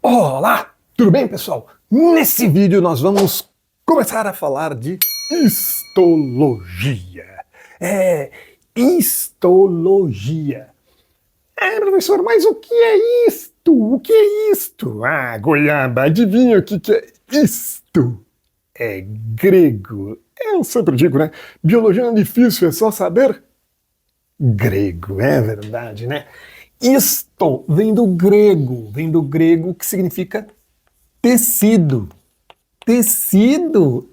Olá, tudo bem, pessoal? Nesse vídeo nós vamos começar a falar de histologia. Histologia. Professor, mas o que é isto? O que é isto? Ah, goiaba, adivinha o que é isto? É grego. Eu sempre digo, né? Biologia não é difícil, é só saber grego, é verdade, né? Isto vem do grego que significa tecido. Tecido?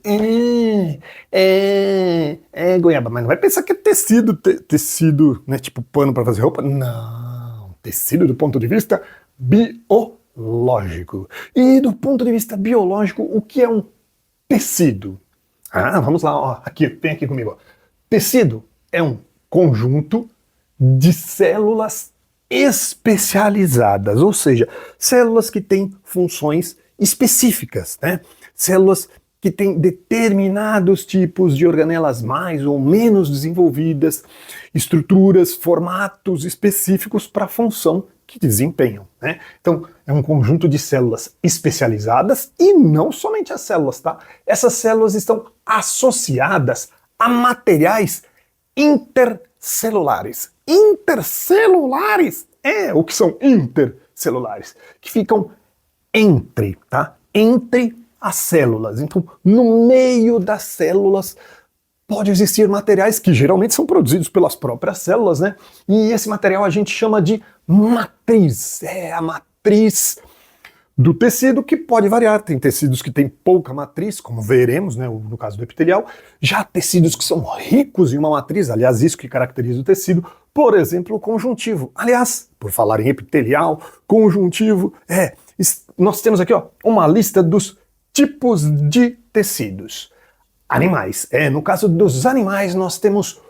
Goiaba, mas não vai pensar que é tecido, tecido, né, tipo pano para fazer roupa? Não, tecido do ponto de vista biológico. E do ponto de vista biológico, o que é um tecido? Ah, vamos lá, ó, aqui, vem aqui comigo. Ó. Tecido é um conjunto de células especializadas, ou seja, células que têm funções específicas, né? Células que têm determinados tipos de organelas mais ou menos desenvolvidas, estruturas, formatos específicos para a função que desempenham, né? Então, é um conjunto de células especializadas e não somente as células, tá? Essas células estão associadas a materiais intercelulares. Intercelulares? O que são intercelulares? Que ficam entre, tá? Entre as células. Então, no meio das células pode existir materiais que geralmente são produzidos pelas próprias células, né? E esse material a gente chama de matriz. É a matriz do tecido, que pode variar. Tem tecidos que têm pouca matriz, como veremos, né, no caso do epitelial. Já tecidos que são ricos em uma matriz, aliás, isso que caracteriza o tecido, por exemplo, o conjuntivo. Aliás, por falar em epitelial, conjuntivo, nós temos aqui ó, uma lista dos tipos de tecidos. Animais. No caso dos animais, nós temos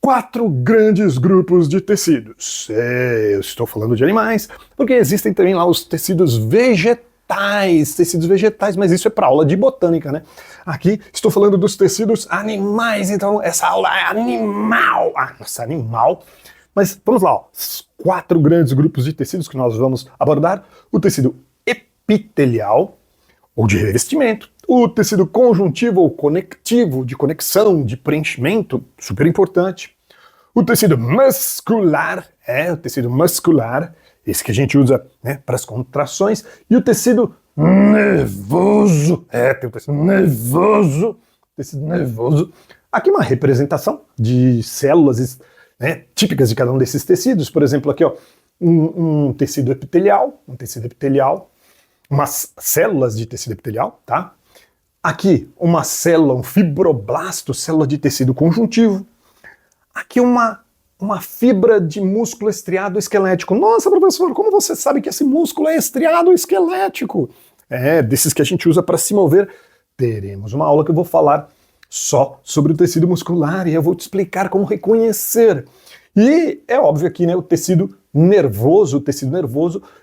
4 grandes grupos de tecidos. Eu estou falando de animais, porque existem também lá os tecidos vegetais, mas isso é para aula de botânica, né? Aqui estou falando dos tecidos animais, então essa aula é animal. Animal. Mas vamos lá, ó. Os 4 grandes grupos de tecidos que nós vamos abordar: o tecido epitelial, ou de revestimento, o tecido conjuntivo ou conectivo, de conexão, de preenchimento, super importante. O tecido muscular, o tecido muscular, esse que a gente usa, né, para as contrações. E o tecido nervoso, tem o tecido nervoso. Aqui uma representação de células, né, típicas de cada um desses tecidos. Por exemplo, aqui ó, um tecido epitelial, umas células de tecido epitelial, tá? Aqui, uma célula, um fibroblasto, célula de tecido conjuntivo. Aqui uma fibra de músculo estriado esquelético. Nossa, professor, como você sabe que esse músculo é estriado esquelético? Desses que a gente usa para se mover. Teremos uma aula que eu vou falar só sobre o tecido muscular e eu vou te explicar como reconhecer. E é óbvio aqui, né, o tecido nervoso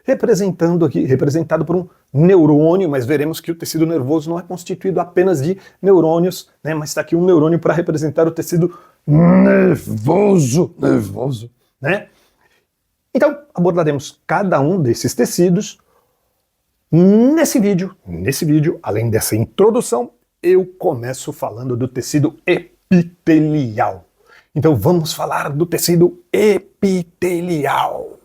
representado por um neurônio, mas veremos que o tecido nervoso não é constituído apenas de neurônios, né, mas está aqui um neurônio para representar o tecido nervoso, né? Então, abordaremos cada um desses tecidos nesse vídeo. Nesse vídeo, além dessa introdução, eu começo falando do tecido epitelial. Então vamos falar do tecido epitelial.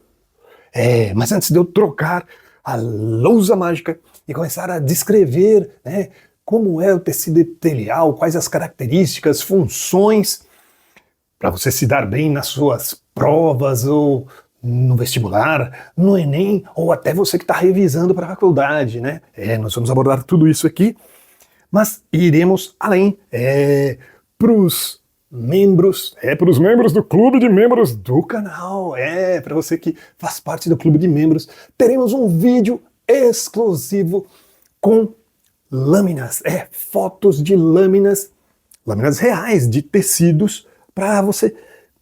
Mas antes de eu trocar a lousa mágica e começar a descrever, né, como é o tecido epitelial, quais as características, funções, para você se dar bem nas suas provas ou no vestibular, no Enem, ou até você que está revisando para a faculdade, né? Nós vamos abordar tudo isso aqui, mas iremos além para os membros, para os membros do clube de membros do canal, para você que faz parte do clube de membros, teremos um vídeo exclusivo com lâminas, fotos de lâminas reais de tecidos, para você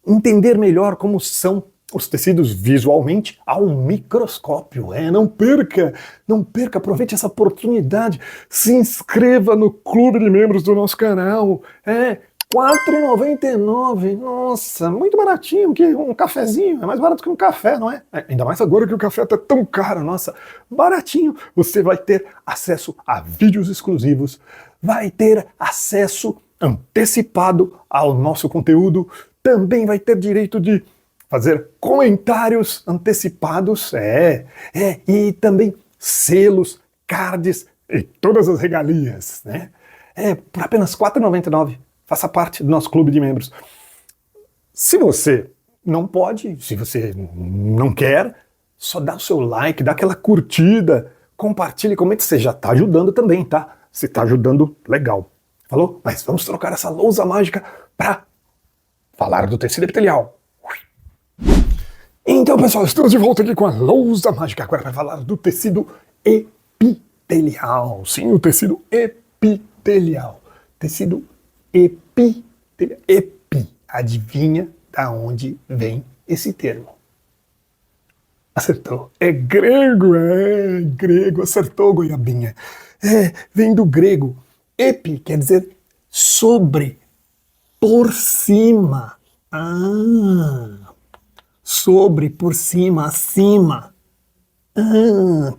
entender melhor como são os tecidos visualmente ao microscópio. Não perca, aproveite essa oportunidade, se inscreva no clube de membros do nosso canal, R$ 4,99. Nossa, muito baratinho, que um cafezinho. É mais barato que um café, não é? Ainda mais agora que o café tá tão caro. Nossa, baratinho. Você vai ter acesso a vídeos exclusivos, vai ter acesso antecipado ao nosso conteúdo, também vai ter direito de fazer comentários antecipados, e também selos, cards e todas as regalias, né? Por apenas R$ 4,99. Faça parte do nosso clube de membros. Se você não pode, se você não quer, só dá o seu like, dá aquela curtida, compartilhe, comente, você já está ajudando também, tá? Você está ajudando legal. Falou? Mas vamos trocar essa lousa mágica para falar do tecido epitelial. Então, pessoal, estamos de volta aqui com a lousa mágica agora para falar do tecido epitelial. Sim, o tecido epitelial. Tecido epitelial. Epi. Adivinha da onde vem esse termo? Acertou. É grego, acertou, goiabinha. Vem do grego. Epi quer dizer sobre, por cima. Sobre, por cima, acima.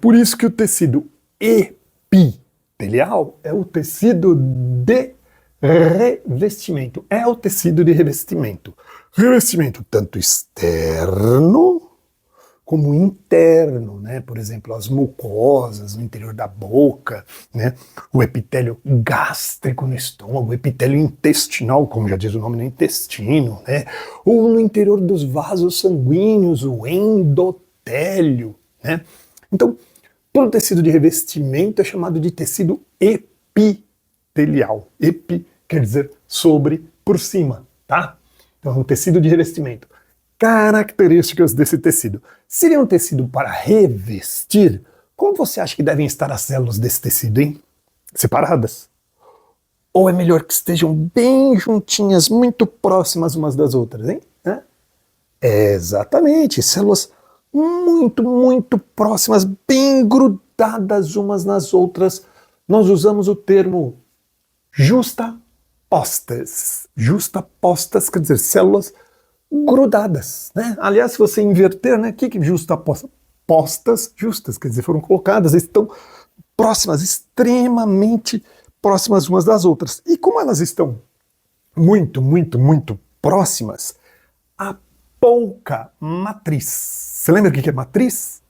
Por isso que o tecido epitelial é o tecido de revestimento. É o tecido de revestimento. Revestimento tanto externo como interno, né? Por exemplo, as mucosas no interior da boca, né? O epitélio gástrico no estômago, o epitélio intestinal, como já diz o nome, no intestino, né? Ou no interior dos vasos sanguíneos, o endotélio, né? Então, todo tecido de revestimento é chamado de tecido epitelial. Epi quer dizer sobre, por cima, tá? Então, é um tecido de revestimento. Características desse tecido. Seria um tecido para revestir? Como você acha que devem estar as células desse tecido, hein? Separadas? Ou é melhor que estejam bem juntinhas, muito próximas umas das outras, hein? Exatamente, células muito, muito próximas, bem grudadas umas nas outras. Nós usamos o termo justapostas. Justapostas quer dizer células grudadas, né? Aliás, se você inverter, né? O que justapostas? Postas justas, quer dizer, foram colocadas, estão próximas, extremamente próximas umas das outras. E como elas estão muito, muito, muito próximas, há pouca matriz. Você lembra o que é matriz?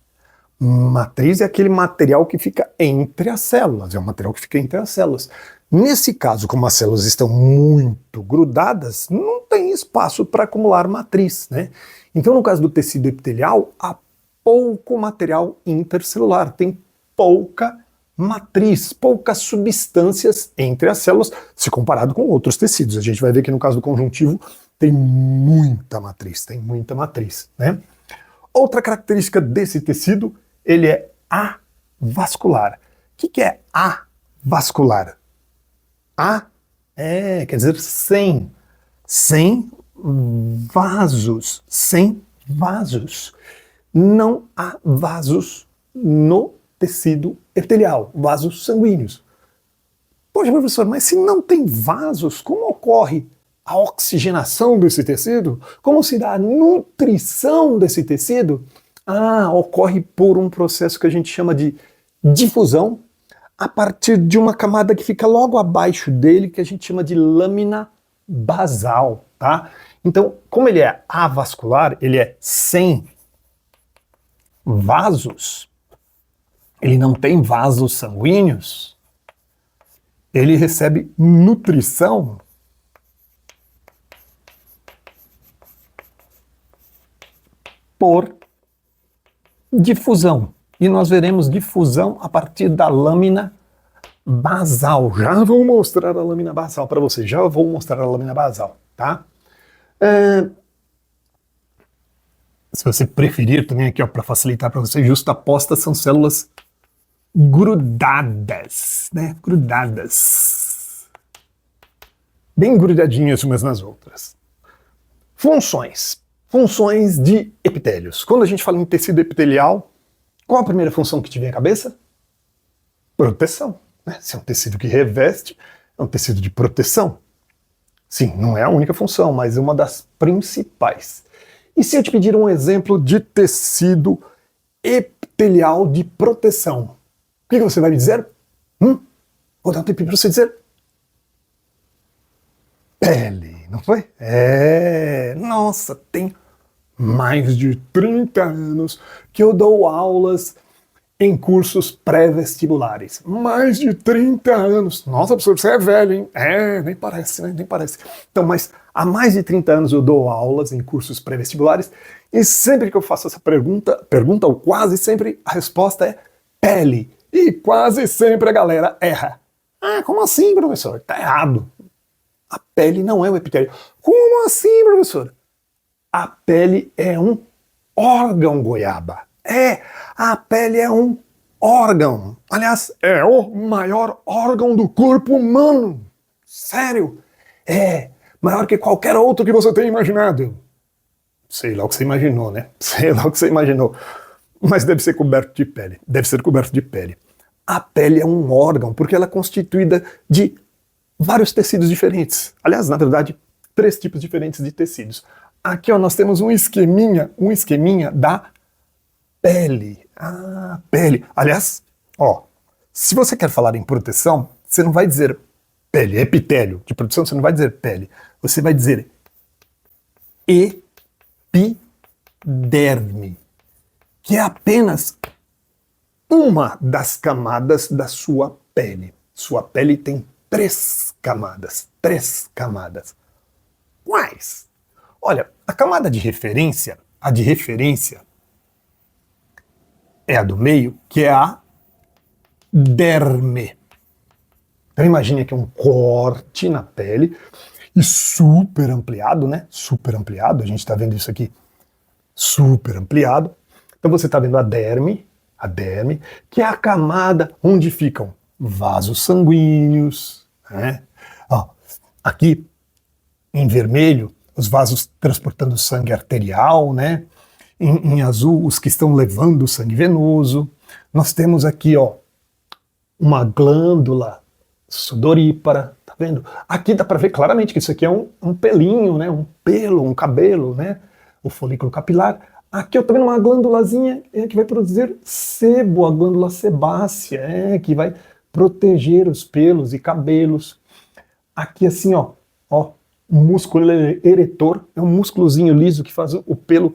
Matriz é aquele material que fica entre as células, é o material que fica entre as células. Nesse caso, como as células estão muito grudadas, não tem espaço para acumular matriz, né? Então, no caso do tecido epitelial, há pouco material intercelular, tem pouca matriz, poucas substâncias entre as células, se comparado com outros tecidos. A gente vai ver que no caso do conjuntivo tem muita matriz, né? Outra característica desse tecido, ele é avascular. O que é avascular? Quer dizer sem vasos, sem vasos. Não há vasos no tecido epitelial, vasos sanguíneos. Poxa, professor, mas se não tem vasos, como ocorre a oxigenação desse tecido? Como se dá a nutrição desse tecido? Ocorre por um processo que a gente chama de difusão, a partir de uma camada que fica logo abaixo dele, que a gente chama de lâmina basal, tá? Então, como ele é avascular, ele é sem vasos, ele não tem vasos sanguíneos, ele recebe nutrição por difusão. E nós veremos difusão a partir da lâmina basal. Já vou mostrar a lâmina basal para você. Tá? Se você preferir também aqui, para facilitar para você, justapostas são células grudadas, né? Grudadas. Bem grudadinhas umas nas outras. Funções. Funções de epitélios. Quando a gente fala em tecido epitelial, qual a primeira função que te vem à cabeça? Proteção. Né? Se é um tecido que reveste, é um tecido de proteção. Sim, não é a única função, mas é uma das principais. E se eu te pedir um exemplo de tecido epitelial de proteção? O que você vai me dizer? Vou dar um tempinho para você dizer. Pele, não foi? Nossa, tem mais de 30 anos que eu dou aulas em cursos pré-vestibulares. Mais de 30 anos. Nossa, professor, você é velho, hein? Nem parece, né? Nem parece. Então, mas há mais de 30 anos eu dou aulas em cursos pré-vestibulares e sempre que eu faço essa pergunta ou quase sempre, a resposta é pele. E quase sempre a galera erra. Como assim, professor? Tá errado. A pele não é o epitélio. Como assim, professor? A pele é um órgão, goiaba. A pele é um órgão. Aliás, é o maior órgão do corpo humano. Sério. Maior que qualquer outro que você tenha imaginado. Sei lá o que você imaginou, né? Sei lá o que você imaginou. Mas deve ser coberto de pele. Deve ser coberto de pele. A pele é um órgão porque ela é constituída de vários tecidos diferentes. Aliás, na verdade, 3 tipos diferentes de tecidos. Aqui, ó, nós temos um esqueminha da pele. Pele. Aliás, ó, se você quer falar em proteção, você não vai dizer pele, epitélio de proteção, você não vai dizer pele. Você vai dizer epiderme, que é apenas uma das camadas da sua pele. Sua pele tem 3 camadas. 3 camadas. Quais? Olha, a camada de referência, é a do meio, que é a derme. Então imagine aqui um corte na pele e super ampliado, né? Super ampliado, a gente está vendo isso aqui super ampliado. Então você está vendo a derme, que é a camada onde ficam vasos sanguíneos, né? Aqui em vermelho, os vasos transportando sangue arterial, né? Em azul, os que estão levando o sangue venoso. Nós temos aqui, ó, uma glândula sudorípara, tá vendo? Aqui dá para ver claramente que isso aqui é um pelinho, né? Um pelo, um cabelo, né? O folículo capilar. Aqui eu tô vendo uma glândulazinha que vai produzir sebo, a glândula sebácea, que vai proteger os pelos e cabelos. Aqui assim, ó, um músculo eretor, é um músculozinho liso que faz o pelo,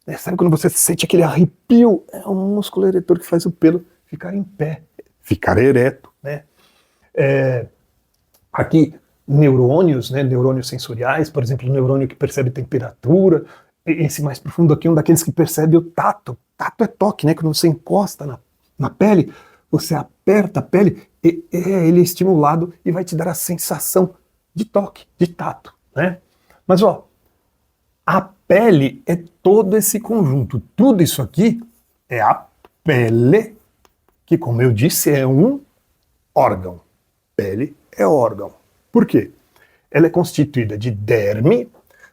né? Sabe quando você sente aquele arrepio? É um músculo eretor que faz o pelo ficar em pé, ficar ereto, né? Aqui, neurônios, né? Neurônios sensoriais, por exemplo, o neurônio que percebe temperatura. Esse mais profundo aqui é um daqueles que percebe o tato. Tato é toque, né? Quando você encosta na pele, você aperta a pele, ele é estimulado e vai te dar a sensação de toque, de tato, né? Mas, ó, a pele é todo esse conjunto. Tudo isso aqui é a pele, que, como eu disse, é um órgão. Pele é órgão. Por quê? Ela é constituída de derme,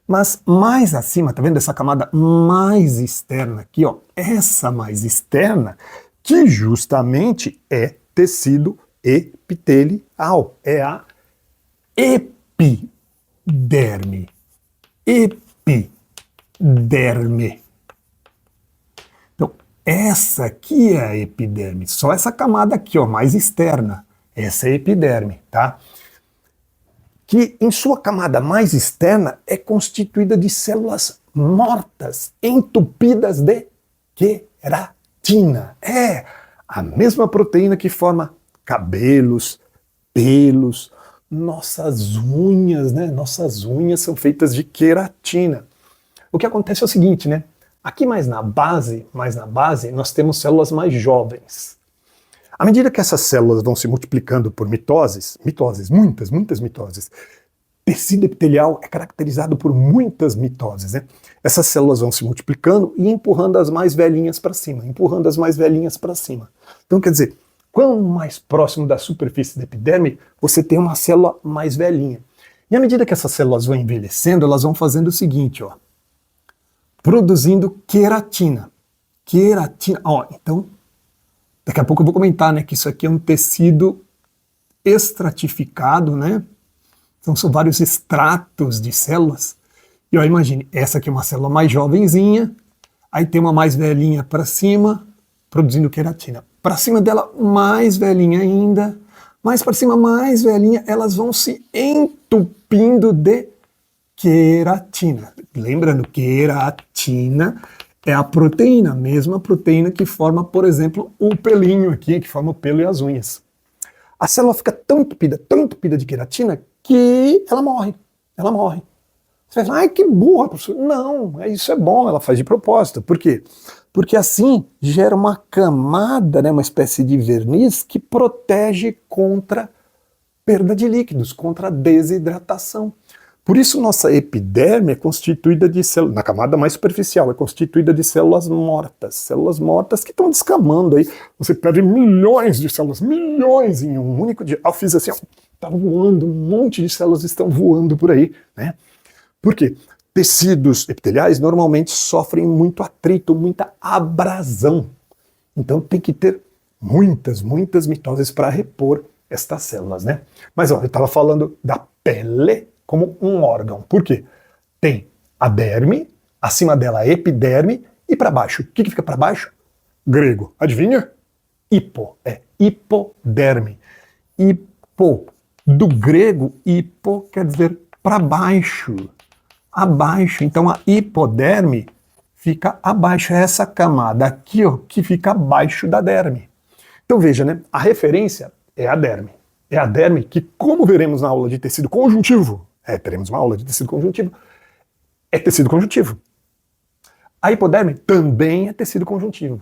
mas mais acima, tá vendo essa camada mais externa aqui, ó? Essa mais externa, que justamente é tecido epitelial, é a epiderme. Epiderme. Então, essa aqui é a epiderme, só essa camada aqui, ó, mais externa. Essa é a epiderme, tá? Que em sua camada mais externa é constituída de células mortas, entupidas de queratina. É a mesma proteína que forma cabelos, pelos, nossas unhas, né? Nossas unhas são feitas de queratina. O que acontece é o seguinte, né? Aqui mais na base, nós temos células mais jovens. À medida que essas células vão se multiplicando por mitoses, muitas mitoses, tecido epitelial é caracterizado por muitas mitoses, né? Essas células vão se multiplicando e empurrando as mais velhinhas para cima, Então, quer dizer, quanto mais próximo da superfície da epiderme, você tem uma célula mais velhinha. E à medida que essas células vão envelhecendo, elas vão fazendo o seguinte, ó, produzindo queratina. Então, daqui a pouco eu vou comentar, né, que isso aqui é um tecido estratificado, né, Então são vários estratos de células. E ó, imagine, essa aqui é uma célula mais jovenzinha, aí tem uma mais velhinha para cima, produzindo queratina. Para cima dela, mais velhinha ainda, mais para cima, mais velhinha, elas vão se entupindo de queratina. Lembrando, queratina é a proteína, a mesma proteína que forma, por exemplo, o pelinho aqui, que forma o pelo e as unhas. A célula fica tão entupida de queratina, que ela morre. Ela morre. Você vai falar, ai que burra, professor. Não, isso é bom, ela faz de propósito. Por quê? Porque assim gera uma camada, né, uma espécie de verniz que protege contra perda de líquidos, contra a desidratação. Por isso nossa epiderme é constituída de células, na camada mais superficial, é constituída de células mortas que estão descamando aí. Você perde milhões de células, milhões em um único dia. Eu fiz assim, ó, tá voando, um monte de células estão voando por aí, né? Por quê? Tecidos epiteliais normalmente sofrem muito atrito, muita abrasão. Então tem que ter muitas mitoses para repor estas células, né? Mas ó, eu estava falando da pele como um órgão. Por quê? Tem a derme, acima dela a epiderme, e para baixo. O que fica para baixo? Grego. Adivinha? Hipo. É hipoderme. Hipo. Do grego, hipo quer dizer para baixo. Abaixo. Então a hipoderme fica abaixo. É essa camada aqui, ó, que fica abaixo da derme. Então veja, né? A referência é a derme. É a derme que, como veremos na aula de tecido conjuntivo, teremos uma aula de tecido conjuntivo, é tecido conjuntivo. A hipoderme também é tecido conjuntivo.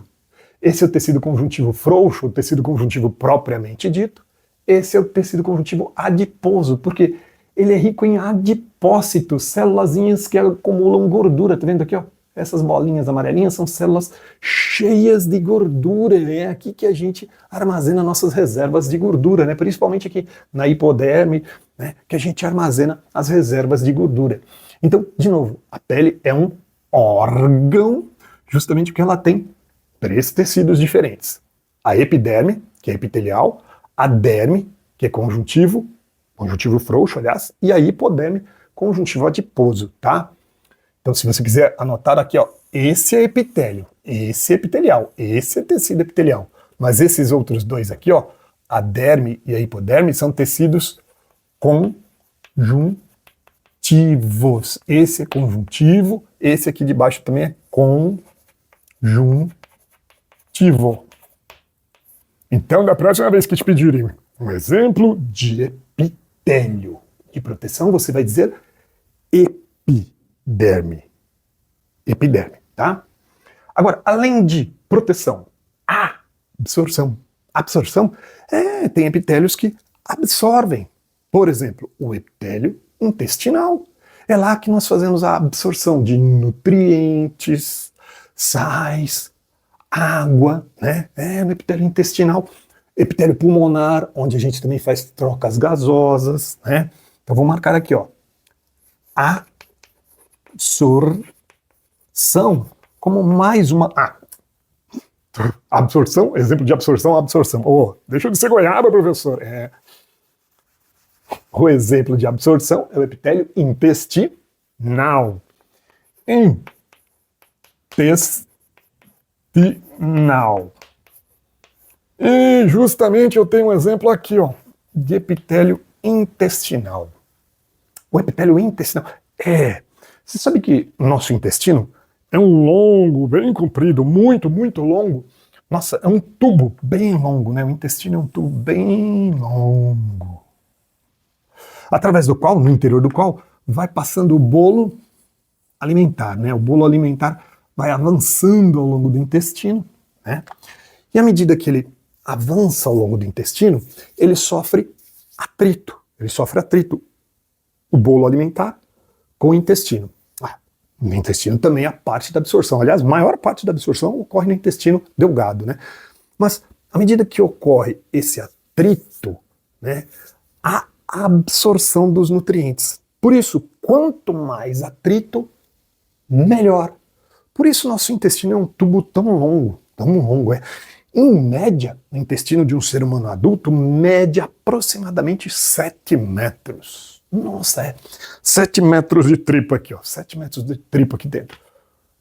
Esse é o tecido conjuntivo frouxo, o tecido conjuntivo propriamente dito. Esse é o tecido conjuntivo adiposo, porque ele é rico em adipócitos, célulazinhas que acumulam gordura. Tá vendo aqui, ó? Essas bolinhas amarelinhas são células cheias de gordura. É aqui que a gente armazena nossas reservas de gordura, né? Principalmente aqui na hipoderme, né? Que a gente armazena as reservas de gordura. Então, de novo, a pele é um órgão, justamente porque ela tem 3 tecidos diferentes. A epiderme, que é epitelial, a derme, que é conjuntivo frouxo, aliás, e a hipoderme, conjuntivo adiposo, tá? Então, se você quiser anotar aqui, ó, esse é epitélio, esse é epitelial, esse é tecido epitelial. Mas esses outros dois aqui, ó, a derme e a hipoderme, são tecidos conjuntivos. Esse é conjuntivo, esse aqui de baixo também é conjuntivo. Então, da próxima vez que te pedirem um exemplo de epitélio de proteção, você vai dizer epiderme. Epiderme, tá? Agora, além de proteção, absorção. Absorção, tem epitélios que absorvem. Por exemplo, o epitélio intestinal. É lá que nós fazemos a absorção de nutrientes, sais, água, né? No epitélio intestinal. Epitélio pulmonar, onde a gente também faz trocas gasosas, né? Então vou marcar aqui, ó. Absorção como mais uma... absorção, exemplo de absorção. Deixa de ser goiaba, professor. O exemplo de absorção é o epitélio intestinal. Intestinal. E justamente eu tenho um exemplo aqui, ó, de epitélio intestinal. O epitélio intestinal Você sabe que o nosso intestino é um longo, bem comprido, muito longo. Nossa, é um tubo bem longo, né? O intestino é um tubo bem longo. Através do qual, no interior do qual, vai passando o bolo alimentar, né? O bolo alimentar vai avançando ao longo do intestino, né? E à medida que ele avança ao longo do intestino, ele sofre atrito. O bolo alimentar com o intestino. No intestino também a parte da absorção. Aliás, a maior parte da absorção ocorre no intestino delgado, né? Mas à medida que ocorre esse atrito, né, a absorção dos nutrientes. Por isso, quanto mais atrito, melhor. Por isso nosso intestino é um tubo tão longo. Em média, o intestino de um ser humano adulto mede aproximadamente 7 metros. Nossa, 7 metros de tripa aqui, ó. 7 metros de tripa aqui dentro.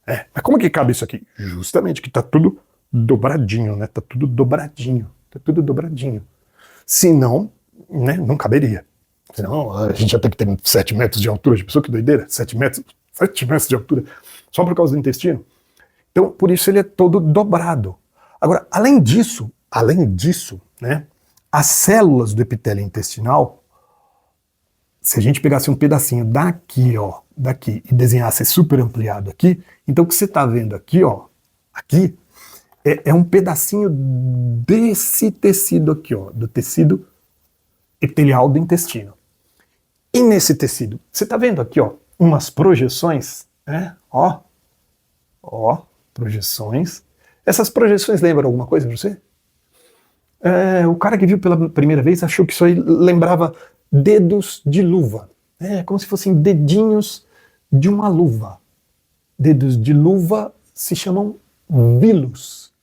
Mas como que cabe isso aqui? Justamente que tá tudo dobradinho, né? Tá tudo dobradinho. Tá tudo dobradinho. Senão, né, não caberia. Senão a gente já tem que ter 7 metros de altura. Já pensou que doideira? 7 metros de altura. Só por causa do intestino. Então, por isso ele é todo dobrado. Agora, além disso, né, as células do epitélio intestinal, se a gente pegasse um pedacinho daqui, ó, daqui, e desenhasse super ampliado aqui, então o que você está vendo aqui, ó, aqui, é um pedacinho desse tecido aqui, ó, do tecido epitelial do intestino. E nesse tecido, você está vendo aqui, ó, umas projeções, né? Ó, projeções. Essas projeções lembram alguma coisa pra você? O cara que viu pela primeira vez achou que isso aí lembrava dedos de luva. Como se fossem dedinhos de uma luva. Dedos de luva se chamam vilos.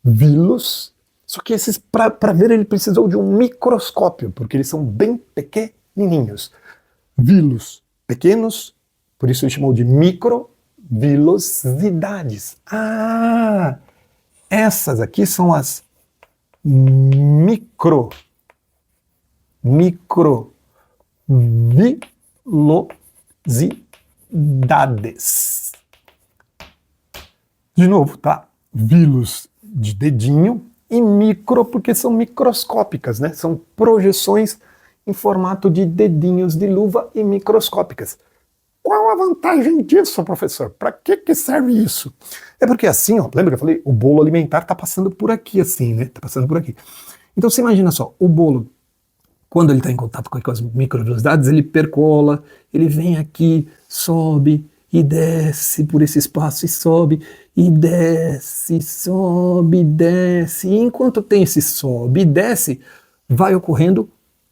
Vilos. Só que esses, para ver, ele precisou de um microscópio, porque eles são bem pequenininhos. Vilos pequenos, por isso ele chamou de microvilosidades. Essas aqui são as microvilosidades. De novo, tá? Vilos de dedinho e micro porque são microscópicas, né? São projeções em formato de dedinhos de luva e microscópicas. Qual a vantagem disso, professor? Para que serve isso? É porque assim, ó, lembra que eu falei? O bolo alimentar tá passando por aqui assim, né? Tá passando por aqui. Então você imagina só, o bolo, quando ele está em contato com as microvelocidades, ele percola, ele vem aqui, sobe e desce por esse espaço, e sobe e desce, sobe e desce. E enquanto tem esse sobe e desce, vai ocorrendo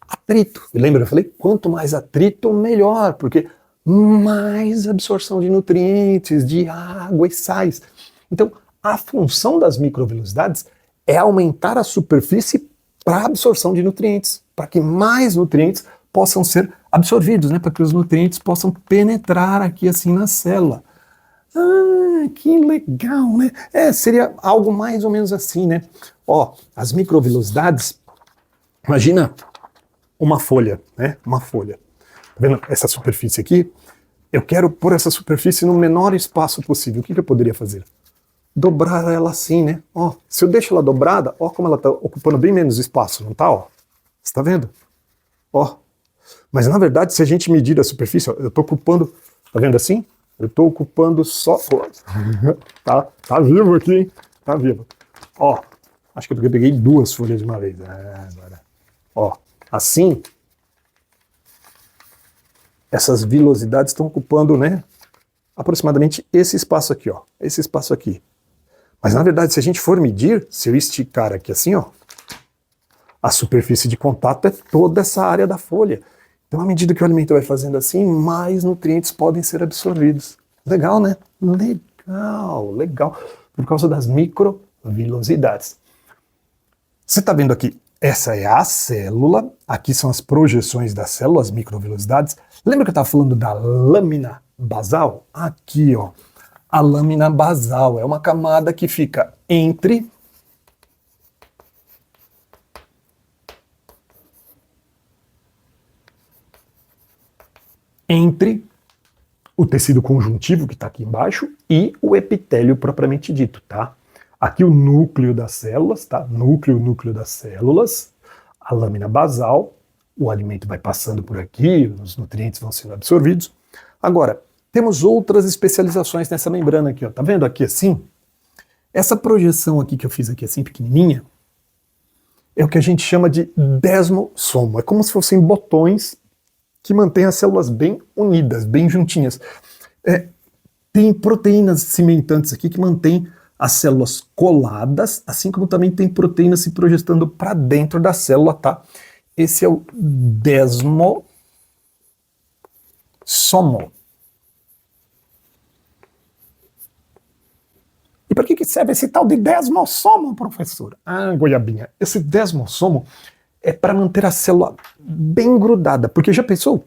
atrito. Lembra que eu falei? Quanto mais atrito, melhor, porque mais absorção de nutrientes, de água e sais. Então, a função das microvelocidades é aumentar a superfície para absorção de nutrientes, para que mais nutrientes possam ser absorvidos, né? Para que os nutrientes possam penetrar aqui assim na célula. Que legal, né? Seria algo mais ou menos assim, né? Ó, as microvelocidades, imagina uma folha, né? Uma folha. Tá vendo essa superfície aqui? Eu quero pôr essa superfície no menor espaço possível. O que eu poderia fazer? Dobrar ela assim, né? Ó, se eu deixo ela dobrada, ó como ela está ocupando bem menos espaço, não tá? Ó, você tá vendo? Ó, mas na verdade, se a gente medir a superfície, ó, eu tô ocupando, tá vendo assim? Eu tô ocupando só, tá vivo aqui, hein? Tá vivo. Ó, acho que eu peguei 2 folhas de uma vez. Agora. Ó, assim, essas vilosidades estão ocupando, né, aproximadamente esse espaço aqui, ó, esse espaço aqui. Mas na verdade, se a gente for medir, se eu esticar aqui assim, ó, a superfície de contato é toda essa área da folha. Então, à medida que o alimento vai fazendo assim, mais nutrientes podem ser absorvidos. Legal, né? Legal. Por causa das microvilosidades. Você está vendo aqui? Essa é a célula, aqui são as projeções da célula, as microvelocidades. Lembra que eu estava falando da lâmina basal? Aqui, ó. A lâmina basal é uma camada que fica entre o tecido conjuntivo, que está aqui embaixo, e o epitélio propriamente dito, tá? Aqui o núcleo das células, tá? Núcleo das células, a lâmina basal, o alimento vai passando por aqui, os nutrientes vão sendo absorvidos. Agora, temos outras especializações nessa membrana aqui, ó. Tá vendo aqui assim? Essa projeção aqui que eu fiz aqui assim, pequenininha, é o que a gente chama de desmossomo. É como se fossem botões que mantêm as células bem unidas, bem juntinhas. Tem proteínas cimentantes aqui que mantêm as células coladas, assim como também tem proteínas se projetando para dentro da célula, tá? Esse é o desmossomo. E para que serve esse tal de desmossomo, professor? Goiabinha, esse desmossomo é para manter a célula bem grudada, porque já pensou?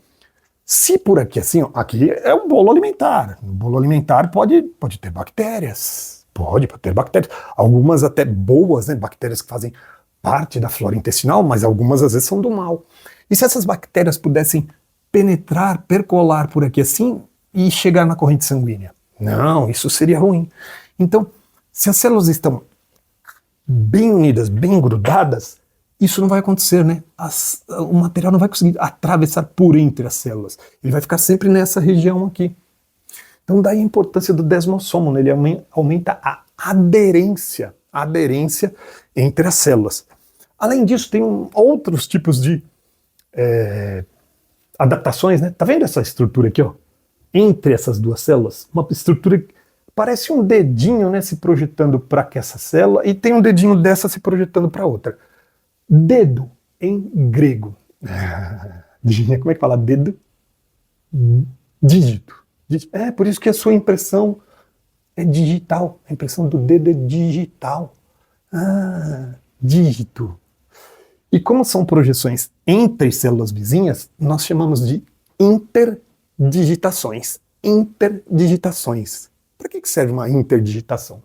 Se por aqui assim, ó, aqui é um bolo alimentar. O bolo alimentar pode ter bactérias. Pode ter bactérias. Algumas até boas, né? Bactérias que fazem parte da flora intestinal, mas algumas às vezes são do mal. E se essas bactérias pudessem penetrar, percolar por aqui assim e chegar na corrente sanguínea? Não, isso seria ruim. Então, se as células estão bem unidas, bem grudadas, isso não vai acontecer, né? O material não vai conseguir atravessar por entre as células. Ele vai ficar sempre nessa região aqui. Então daí a importância do desmossomo, né? Ele aumenta a aderência entre as células. Além disso, tem outros tipos de adaptações, né? Tá vendo essa estrutura aqui, ó? Entre essas duas células? Uma estrutura que parece um dedinho, né? Se projetando para essa célula e tem um dedinho dessa se projetando para outra. Dedo, em grego. Como é que fala dedo? Dígito. É por isso que a sua impressão é digital. A impressão do dedo é digital. Dígito. E como são projeções entre células vizinhas, nós chamamos de interdigitações. Interdigitações. Para que serve uma interdigitação?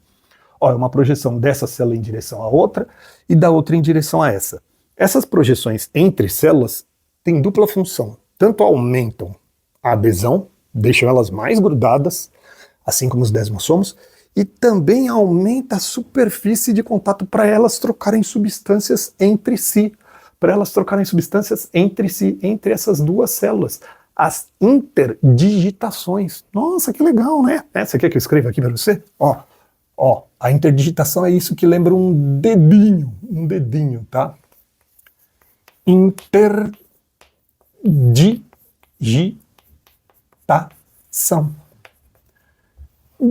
Ó, é uma projeção dessa célula em direção à outra e da outra em direção a essa. Essas projeções entre células têm dupla função. Tanto aumentam a adesão, deixam elas mais grudadas, assim como os desmossomos, e também aumenta a superfície de contato para elas trocarem substâncias entre si. Para elas trocarem substâncias entre si, entre essas duas células. As interdigitações. Nossa, que legal, né? Você quer que eu escreva aqui para você? Ó, a interdigitação é isso que lembra um dedinho, tá? Interdigitação.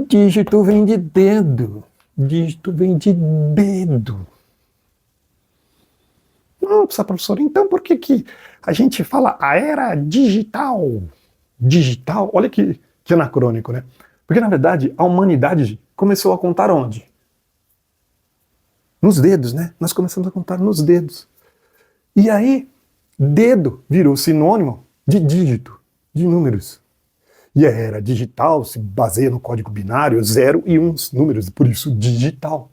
Dígito vem de dedo. Dígito vem de dedo. Nossa, professor, então por que a gente fala a era digital? Digital? Olha que anacrônico, né? Porque, na verdade, a humanidade começou a contar onde? Nos dedos, né? Nós começamos a contar nos dedos. E aí, dedo virou sinônimo de dígito, de números. E a era digital se baseia no código binário 0 e 1 números, por isso digital.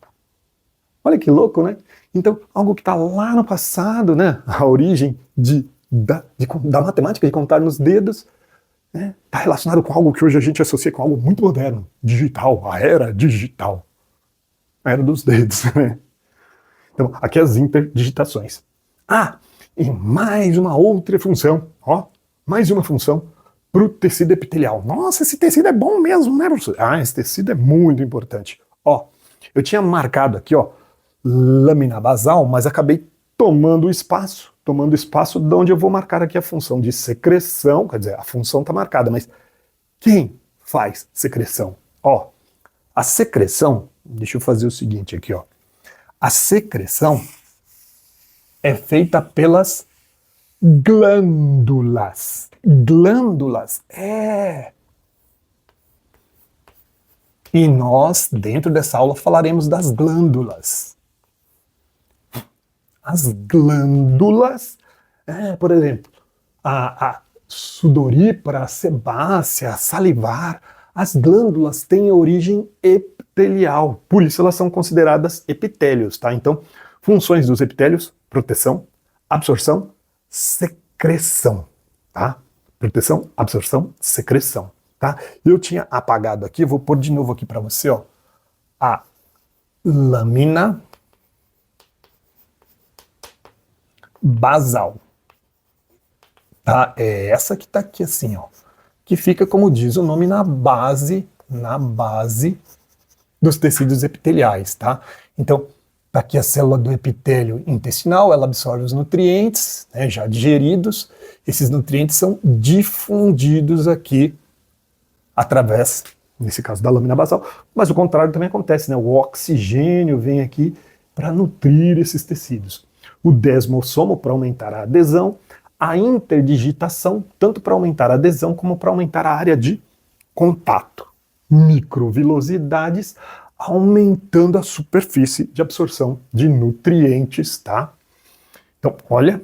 Olha que louco, né? Então, algo que está lá no passado, né? A origem da matemática, de contar nos dedos, né? Está relacionado com algo que hoje a gente associa com algo muito moderno. Digital, a era digital. A era dos dedos, né? Então, aqui as interdigitações. E mais uma outra função, ó. Mais uma função para o tecido epitelial. Nossa, esse tecido é bom mesmo, né, professor? Esse tecido é muito importante. Ó, eu tinha marcado aqui, ó, lâmina basal, mas acabei tomando espaço de onde eu vou marcar aqui a função de secreção, quer dizer, a função está marcada, mas quem faz secreção? Ó, a secreção, deixa eu fazer o seguinte aqui, ó, a secreção é feita pelas glândulas. Glândulas, E nós, dentro dessa aula, falaremos das glândulas. As glândulas, por exemplo, a sudorípara, a sebácea, a salivar, as glândulas têm origem epitelial, por isso elas são consideradas epitélios, tá? Então, funções dos epitélios: proteção, absorção, secreção, tá? Proteção, absorção, secreção, tá? Eu tinha apagado aqui, vou pôr de novo aqui para você, ó, a lâmina basal, tá? É essa que tá aqui assim, ó, que fica, como diz o nome, na base dos tecidos epiteliais, tá? Então, tá aqui a célula do epitélio intestinal, ela absorve os nutrientes, né, já digeridos. Esses nutrientes são difundidos aqui através, nesse caso, da lâmina basal, mas o contrário também acontece, né? O oxigênio vem aqui para nutrir esses tecidos. O desmossomo para aumentar a adesão, a interdigitação, tanto para aumentar a adesão como para aumentar a área de contato. Microvilosidades, aumentando a superfície de absorção de nutrientes, tá? Então, olha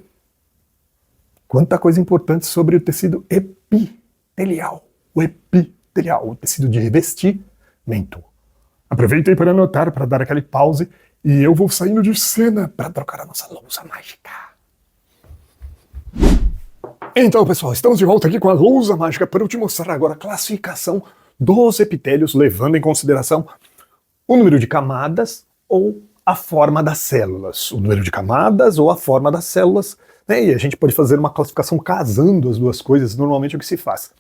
quanta coisa importante sobre o tecido epitelial. O epitelial, o tecido de revestimento. Aproveitei para anotar, para dar aquele pause, e eu vou saindo de cena para trocar a nossa lousa mágica. Então, pessoal, estamos de volta aqui com a lousa mágica para eu te mostrar agora a classificação dos epitélios, levando em consideração o número de camadas ou a forma das células. O número de camadas ou a forma das células, né? E a gente pode fazer uma classificação casando as duas coisas, normalmente é o que se faz.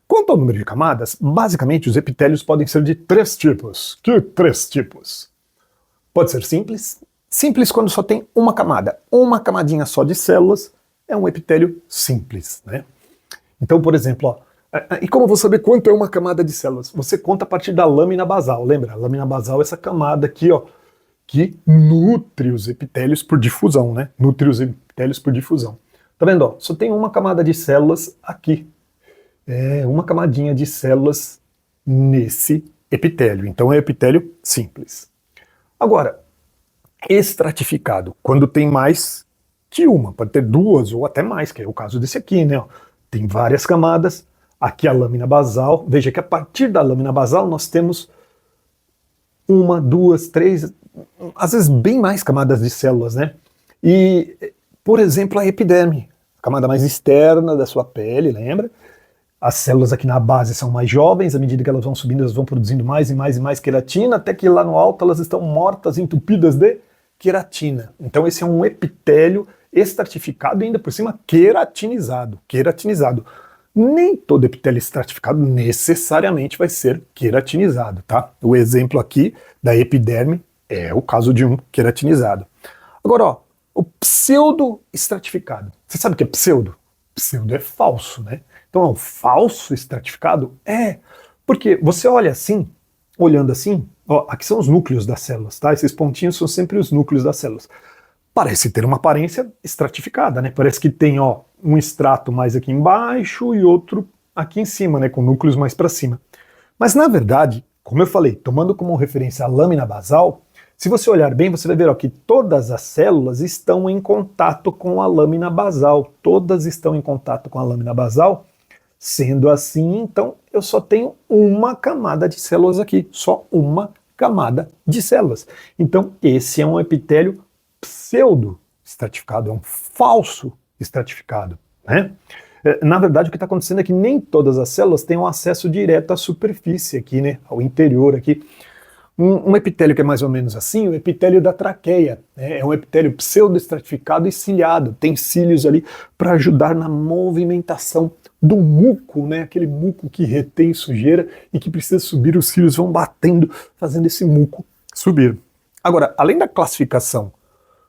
Quanto ao número de camadas, basicamente os epitélios podem ser de 3 tipos. Que 3 tipos? Pode ser simples. Simples quando só tem uma camada. Uma camadinha só de células é um epitélio simples, né? Então, por exemplo, ó, e como eu vou saber quanto é uma camada de células? Você conta a partir da lâmina basal, lembra? A lâmina basal é essa camada aqui, ó, que nutre os epitélios por difusão, né? Nutre os epitélios por difusão. Tá vendo, ó? Só tem uma camada de células aqui. É uma camadinha de células nesse epitélio. Então é epitélio simples. Agora, estratificado, quando tem mais que uma, pode ter 2 ou até mais, que é o caso desse aqui, né? Ó. Tem várias camadas, aqui a lâmina basal, veja que a partir da lâmina basal nós temos 1, 2, 3, às vezes bem mais camadas de células, né? E, por exemplo, a epiderme, a camada mais externa da sua pele, lembra? As células aqui na base são mais jovens, à medida que elas vão subindo, elas vão produzindo mais e mais e mais queratina, até que lá no alto elas estão mortas, entupidas de queratina. Então esse é um epitélio estratificado e ainda por cima queratinizado. Nem todo epitélio estratificado necessariamente vai ser queratinizado, tá? O exemplo aqui da epiderme é o caso de um queratinizado. Agora, ó, o pseudo-estratificado. Você sabe o que é pseudo? Pseudo é falso, né? Então é um falso estratificado? É, porque você olha assim, olhando assim, ó, aqui são os núcleos das células, tá? Esses pontinhos são sempre os núcleos das células. Parece ter uma aparência estratificada, né? Parece que tem, ó, um extrato mais aqui embaixo e outro aqui em cima, né? Com núcleos mais para cima. Mas na verdade, como eu falei, tomando como referência a lâmina basal, se você olhar bem, você vai ver ó, que todas as células estão em contato com a lâmina basal. Todas estão em contato com a lâmina basal. Sendo assim, então, eu só tenho uma camada de células aqui. Só uma camada de células. Então, esse é um epitélio pseudo-estratificado, é um falso estratificado, né? Na verdade, o que está acontecendo é que nem todas as células têm um acesso direto à superfície aqui, né? Ao interior aqui. Um epitélio que é mais ou menos assim, o epitélio da traqueia, né? É um epitélio pseudo-estratificado e ciliado, tem cílios ali para ajudar na movimentação do muco, né? Aquele muco que retém sujeira e que precisa subir, os cílios vão batendo, fazendo esse muco subir. Agora, além da classificação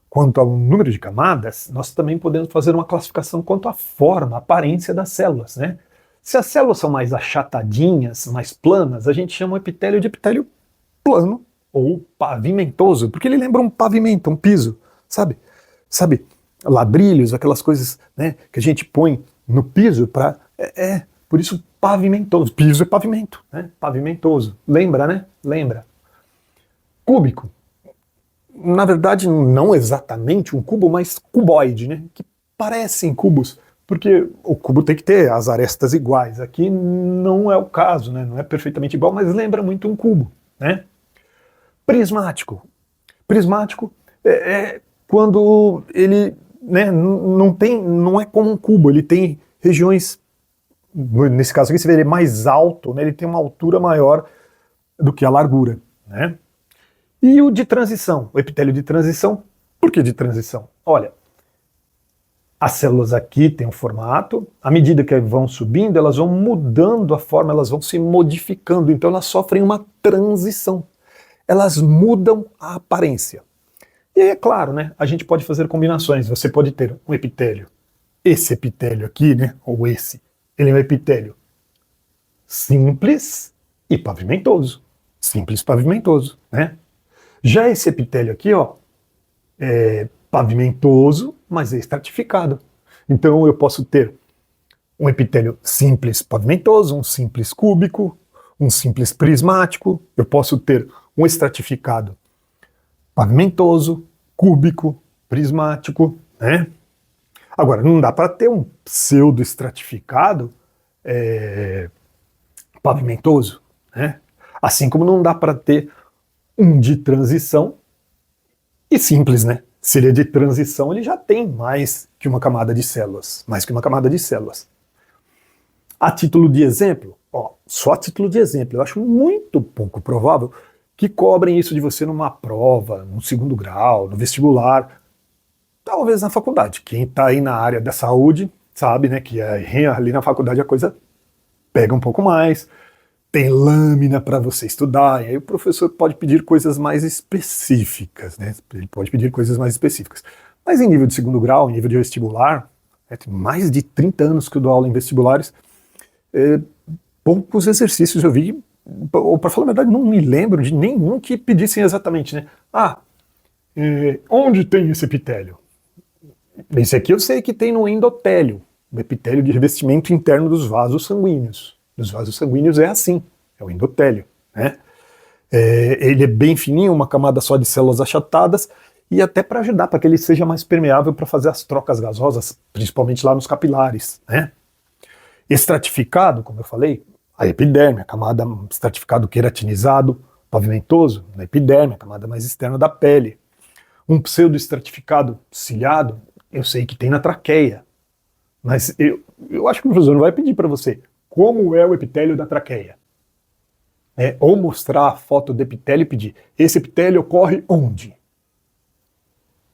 quanto ao número de camadas, nós também podemos fazer uma classificação quanto à forma, à aparência das células, né? Se as células são mais achatadinhas, mais planas, a gente chama o epitélio de epitélio plano ou pavimentoso, porque ele lembra um pavimento, um piso, sabe? Sabe, ladrilhos, aquelas coisas, né, que a gente põe no piso para... por isso pavimentoso. Piso é pavimento, né? Pavimentoso. Lembra, né? Lembra. Cúbico. Na verdade, não exatamente um cubo, mas cuboide, né? Que parecem cubos, porque o cubo tem que ter as arestas iguais. Aqui não é o caso, né? Não é perfeitamente igual, mas lembra muito um cubo, né? Prismático. Prismático é quando ele, né, não é como um cubo, ele tem regiões, nesse caso aqui você vê ele mais alto, né, ele tem uma altura maior do que a largura, né? E o de transição, o epitélio de transição, por que de transição? Olha, as células aqui têm um formato, à medida que vão subindo, elas vão mudando a forma, elas vão se modificando, então elas sofrem uma transição. Elas mudam a aparência. E aí, é claro, né, a gente pode fazer combinações. Você pode ter um epitélio. Esse epitélio aqui, né, ou esse, ele é um epitélio simples e pavimentoso. Simples e pavimentoso, né? Já esse epitélio aqui, ó, é pavimentoso, mas é estratificado. Então eu posso ter um epitélio simples pavimentoso, um simples cúbico, um simples prismático, eu posso ter um estratificado pavimentoso, cúbico, prismático, né? Agora, não dá para ter um pseudoestratificado pavimentoso, né? Assim como não dá para ter um de transição e simples, né? Se ele é de transição, ele já tem mais que uma camada de células, mais que uma camada de células. A título de exemplo, só a título de exemplo, eu acho muito pouco provável que cobrem isso de você numa prova, no segundo grau, no vestibular, talvez na faculdade. Quem está aí na área da saúde sabe, né, que ali na faculdade a coisa pega um pouco mais, tem lâmina para você estudar, e aí o professor pode pedir coisas mais específicas, né? Ele pode pedir coisas mais específicas. Mas em nível de segundo grau, em nível de vestibular, tem mais de 30 anos que eu dou aula em vestibulares, poucos exercícios eu vi, ou para falar a verdade, não me lembro de nenhum que pedissem exatamente, né? Onde tem esse epitélio? Esse aqui eu sei que tem no endotélio, o epitélio de revestimento interno dos vasos sanguíneos. Nos vasos sanguíneos é assim, é o endotélio, né? Ele é bem fininho, uma camada só de células achatadas, e até para ajudar, para que ele seja mais permeável para fazer as trocas gasosas, principalmente lá nos capilares, né? Estratificado, como eu falei, a epiderme, a camada estratificado queratinizado, pavimentoso, na epiderme, a camada mais externa da pele. Um pseudoestratificado ciliado, eu sei que tem na traqueia, mas eu acho que o professor não vai pedir para você como é o epitélio da traqueia. Ou mostrar a foto do epitélio e pedir, esse epitélio ocorre onde?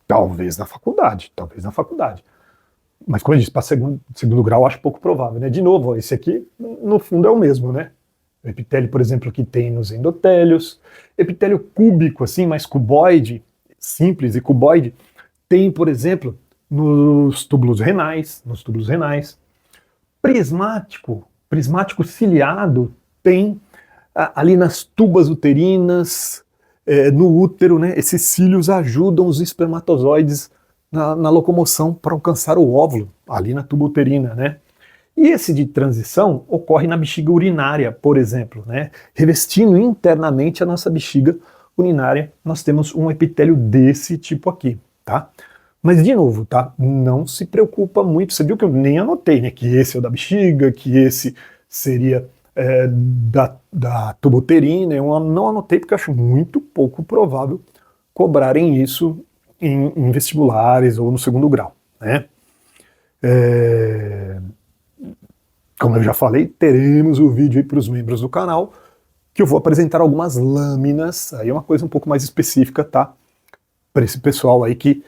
Talvez na faculdade, talvez na faculdade. Mas como eu disse, para segundo grau eu acho pouco provável, né? De novo, esse aqui, no fundo, é o mesmo, né? O epitélio, por exemplo, que tem nos endotélios, epitélio cúbico, assim, mais cuboide, simples e cuboide, tem, por exemplo, nos túbulos renais, prismático ciliado tem ali nas tubas uterinas, no útero, né? Esses cílios ajudam os espermatozoides na locomoção para alcançar o óvulo, ali na tuba uterina, né? E esse de transição ocorre na bexiga urinária, por exemplo, né? Revestindo internamente a nossa bexiga urinária, nós temos um epitélio desse tipo aqui, tá? Mas, de novo, tá? Não se preocupa muito. Você viu que eu nem anotei, né? Que esse é o da bexiga, que esse seria da tuba uterina. Eu não anotei porque eu acho muito pouco provável cobrarem isso em vestibulares ou no segundo grau, né? Como eu já falei, teremos o vídeo aí para os membros do canal, que eu vou apresentar algumas lâminas, aí é uma coisa um pouco mais específica, tá? Para esse pessoal aí que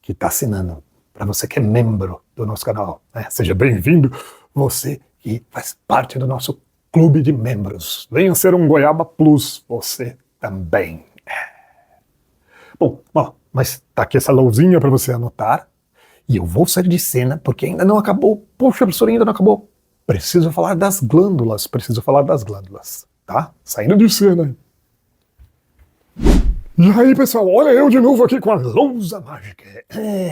está assinando, para você que é membro do nosso canal, né? Seja bem-vindo, você que faz parte do nosso clube de membros. Venha ser um Goiaba Plus, você também. Bom, mas tá aqui essa lousinha para você anotar, e eu vou sair de cena porque ainda não acabou. Poxa, professor, ainda não acabou. Preciso falar das glândulas, tá? Saindo de cena. E aí, pessoal, olha eu de novo aqui com a lousa mágica.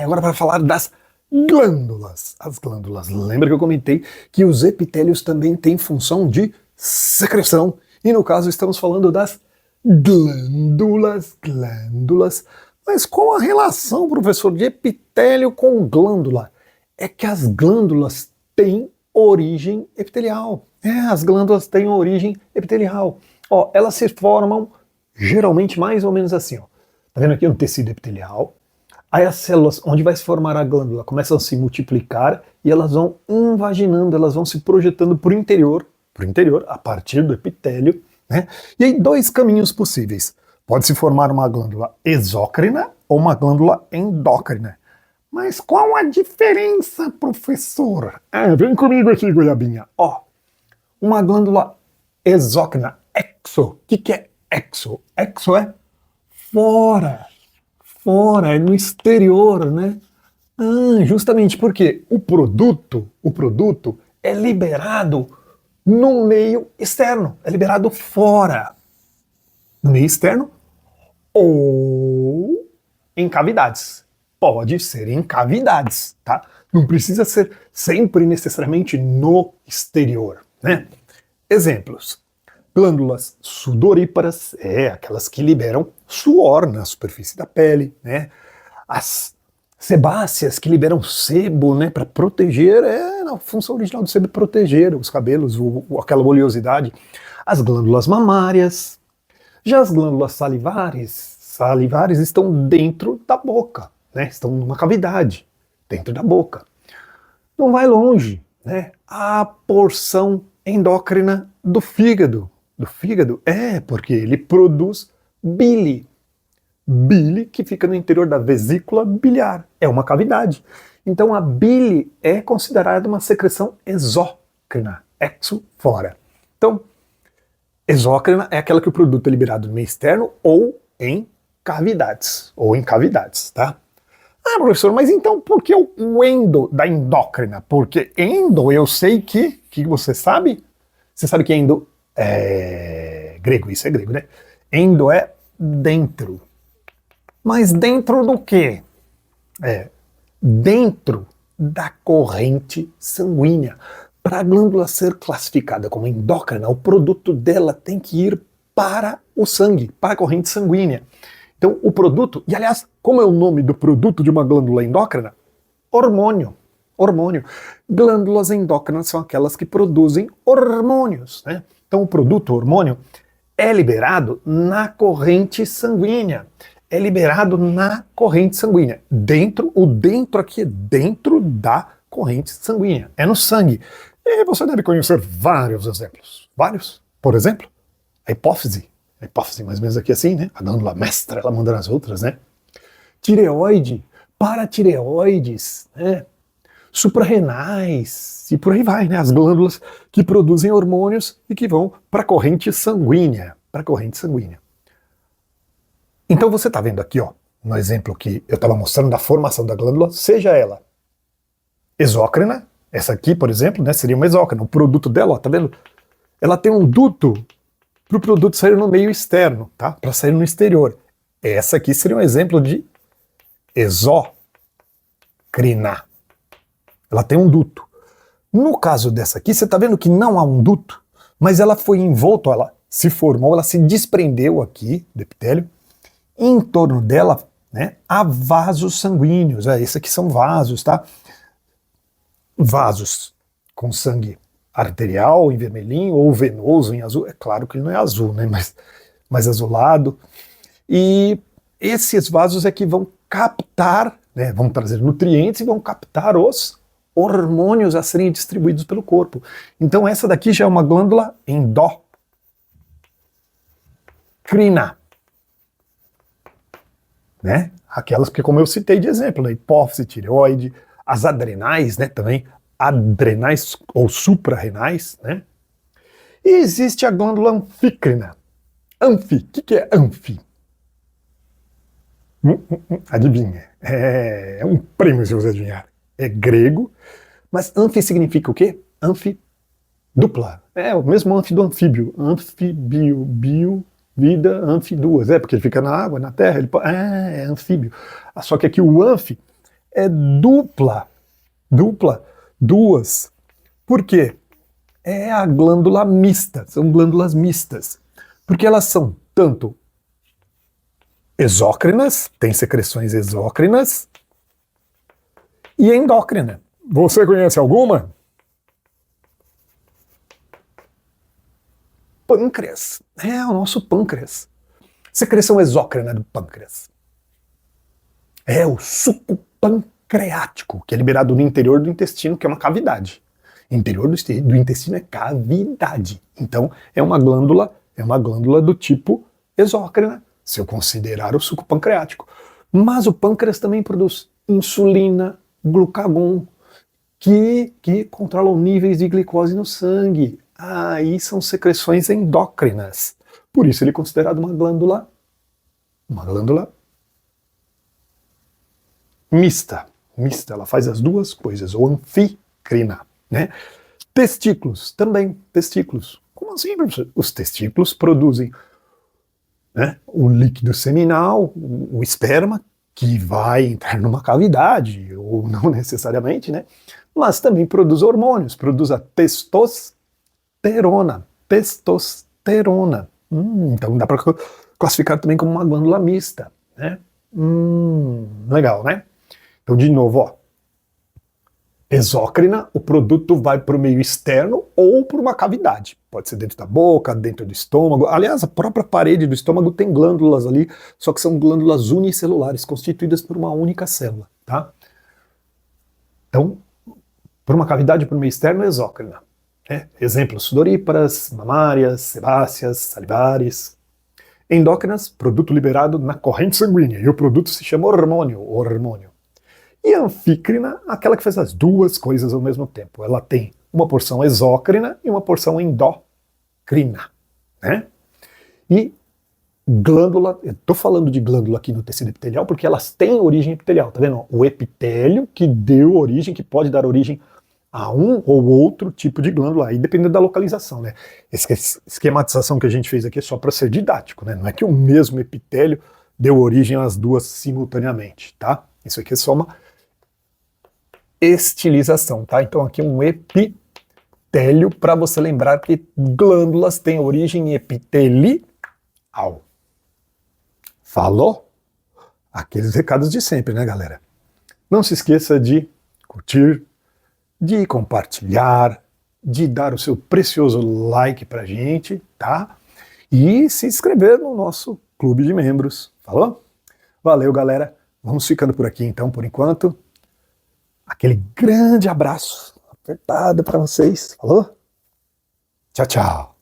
Agora para falar das glândulas. As glândulas. Lembra que eu comentei que os epitélios também têm função de secreção. E no caso estamos falando das glândulas. Mas qual a relação, professor, de epitélio com glândula? É que as glândulas têm origem epitelial. As glândulas têm origem epitelial. Elas se formam geralmente mais ou menos assim, ó. Tá vendo aqui um tecido epitelial? Aí as células onde vai se formar a glândula começam a se multiplicar e elas vão invaginando, elas vão se projetando para o interior, a partir do epitélio, né? E aí dois caminhos possíveis. Pode se formar uma glândula exócrina ou uma glândula endócrina. Mas qual a diferença, professor? Vem comigo aqui, goiabinha. Uma glândula exócrina, exo. O que é exo? Exo é fora, é no exterior, né? Justamente porque o produto é liberado no meio externo, é liberado fora, no meio externo ou em cavidades. Pode ser em cavidades, tá? Não precisa ser sempre necessariamente no exterior, né? Exemplos. Glândulas sudoríparas, aquelas que liberam suor na superfície da pele, né? As sebáceas que liberam sebo, né, para proteger, a função original do sebo é proteger os cabelos, aquela oleosidade. As glândulas mamárias, já as glândulas salivares estão dentro da boca, né, estão numa cavidade, dentro da boca. Não vai longe, né, a porção endócrina do fígado. Porque ele produz bile. Bile que fica no interior da vesícula biliar. É uma cavidade. Então a bile é considerada uma secreção exócrina, exo, fora. Então, exócrina é aquela que o produto é liberado no meio externo ou em cavidades, tá? Ah, professor, mas então por que o endo da endócrina? Porque endo, eu sei que você sabe? Você sabe que endo é grego, isso é grego, né? Endo é dentro. Mas dentro do quê? Dentro da corrente sanguínea. Para a glândula ser classificada como endócrina, o produto dela tem que ir para o sangue, para a corrente sanguínea. Então, o produto, e aliás, como é o nome do produto de uma glândula endócrina? Hormônio. Glândulas endócrinas são aquelas que produzem hormônios, né? Então, o produto, o hormônio, é liberado na corrente sanguínea. O dentro aqui é dentro da corrente sanguínea. É no sangue. E você deve conhecer vários exemplos. Por exemplo, a hipófise, mais ou menos aqui assim, né? A glândula mestra, ela manda nas outras, né? Tireoide, paratireoides, né? Suprarrenais, e por aí vai, né? As glândulas que produzem hormônios e que vão para a corrente sanguínea. Então você está vendo aqui, ó, no exemplo que eu estava mostrando da formação da glândula, seja ela exócrina, essa aqui, por exemplo, né, seria uma exócrina. O produto dela, ó, tá vendo? Ela tem um duto para o produto sair no meio externo, tá? Para sair no exterior. Essa aqui seria um exemplo de exócrina. Ela tem um duto. No caso dessa aqui, você está vendo que não há um duto, mas ela foi envolta, ela se formou, ela se desprendeu aqui do epitélio. Em torno dela, né, há vasos sanguíneos. Esses aqui são vasos, tá? Vasos com sangue arterial em vermelhinho ou venoso em azul. É claro que ele não é azul, né, mas azulado. E esses vasos é que vão captar, né, vão trazer nutrientes e vão captar os hormônios a serem distribuídos pelo corpo. Então essa daqui já é uma glândula endócrina. Né? Aquelas que, como eu citei de exemplo, né? Hipófise, tireoide, as adrenais, né? Também adrenais ou suprarrenais, né? E existe a glândula anfícrina. O que é anfi? Adivinha? É um prêmio se você adivinhar. É grego, mas anfi significa o quê? Anfi dupla. É o mesmo anfi do anfíbio. Anfibio, vida, anfi duas, porque ele fica na água, na terra, é anfíbio. Só que aqui o anfi é dupla, duas. Por quê? É a glândula mista, são glândulas mistas, porque elas são tanto exócrinas, tem secreções exócrinas, e endócrina. Você conhece alguma? Pâncreas. É o nosso pâncreas. Secreção exócrina do pâncreas. É o suco pancreático, que é liberado no interior do intestino, que é uma cavidade. Interior do intestino é cavidade. Então é uma glândula do tipo exócrina, se eu considerar o suco pancreático. Mas o pâncreas também produz insulina, glucagon, que controlam níveis de glicose no sangue. Aí são secreções endócrinas. Por isso ele é considerado uma glândula mista. Ela faz as duas coisas, ou anfícrina, né? Testículos, também, testículos. Como assim, professor? Os testículos produzem, né, o líquido seminal, o esperma, que vai entrar numa cavidade, ou não necessariamente, né? Mas também produz hormônios, produz a testosterona. Então dá para classificar também como uma glândula mista, né? Legal, né? Então, de novo, ó. Exócrina, o produto vai para o meio externo ou para uma cavidade. Pode ser dentro da boca, dentro do estômago. Aliás, a própria parede do estômago tem glândulas ali, só que são glândulas unicelulares, constituídas por uma única célula, tá? Então, por uma cavidade para o meio externo, exócrina. Exemplos, sudoríparas, mamárias, sebáceas, salivares. Endócrinas, produto liberado na corrente sanguínea, e o produto se chama hormônio. E a anfícrina, aquela que faz as duas coisas ao mesmo tempo. Ela tem uma porção exócrina e uma porção endócrina, né? E glândula, eu estou falando de glândula aqui no tecido epitelial porque elas têm origem epitelial, tá vendo? O epitélio que deu origem, que pode dar origem a um ou outro tipo de glândula, aí dependendo da localização, né? Essa esquematização que a gente fez aqui é só para ser didático, né? Não é que o mesmo epitélio deu origem às duas simultaneamente, tá? Isso aqui é só uma estilização, tá? Então aqui um epitélio para você lembrar que glândulas têm origem epitelial. Falou? Aqueles recados de sempre, né, galera? Não se esqueça de curtir, de compartilhar, de dar o seu precioso like pra gente, tá? E se inscrever no nosso clube de membros. Falou? Valeu, galera. Vamos ficando por aqui então, por enquanto. Aquele grande abraço apertado para vocês. Falou? Tchau, tchau.